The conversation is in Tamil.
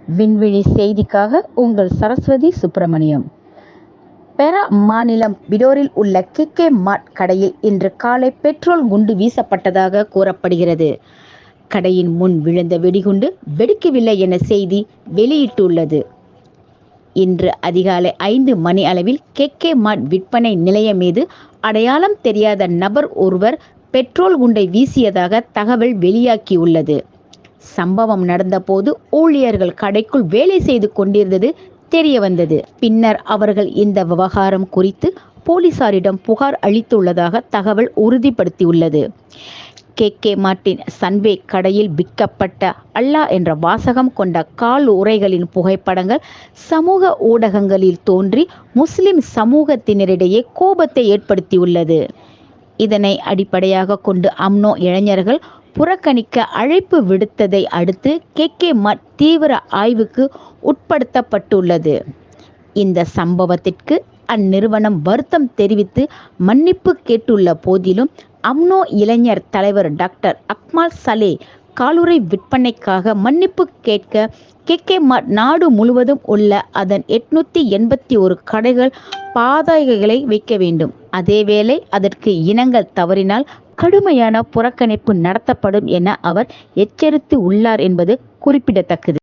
விண்வெளி செய்திக்காக உங்கள் சரஸ்வதி சுப்பிரமணியம். பெரா மாநிலம் பிடோரில் உள்ள கே மார்ட் கடையில் இன்று காலை பெட்ரோல் குண்டு வீசப்பட்டதாக கூறப்படுகிறது. கடையின் முன் விழுந்த வெடிகுண்டு வெடிக்கவில்லை என செய்தி வெளியிட்டுள்ளது. இன்று அதிகாலை 5 மணி அளவில் கே மார்ட் விற்பனை நிலையம் மீது அடையாளம் தெரியாத நபர் ஒருவர் பெட்ரோல் குண்டை வீசியதாக தகவல் வெளியாகியுள்ளது. சம்பவம் நடந்தபோது ஊழியர்கள் கடைக்குள் வேலை செய்து கொண்டிருந்தது தெரிய வந்தது. பின்னர் அவர்கள் இந்த விவகாரம் குறித்து போலீசாரிடம் புகார் அளித்துள்ளதாக தகவல் உறுதிப்படுத்தியுள்ளது. கே மார்ட்டின் சன்வே கடையில் விற்கப்பட்ட அல்லாஹ் என்ற வாசகம் கொண்ட கால் உறைகளின் புகைப்படங்கள் சமூக ஊடகங்களில் தோன்றி முஸ்லிம் சமூகத்தினரிடையே கோபத்தை ஏற்படுத்தியுள்ளது. இதனை அடிப்படையாக கொண்டு அம்னோ இளைஞர்கள் புறக்கணிக்க அழைப்பு விடுத்ததை அடுத்து கே மார்ட் தீவிர ஆய்வுக்கு உட்படுத்தப்பட்டுள்ளது. இந்த சம்பவத்திற்கு அந்நிறுவனம் வருத்தம் தெரிவித்து மன்னிப்பு கேட்டுள்ள போதிலும் அம்னோ இளைஞர் தலைவர் டாக்டர் அக்மால் சலே காலுறை விற்பனைக்காக மன்னிப்பு கேட்க கே மார்ட் நாடு முழுவதும் உள்ள அதன் 881 கடைகள் பாதகைகளை வைக்க வேண்டும். அதேவேளை அதற்கு இணங்க தவறினால் கடுமையான புறக்கணிப்பு நடத்தப்படும் என அவர் எச்சரித்து உள்ளார் என்பது குறிப்பிடத்தக்கது.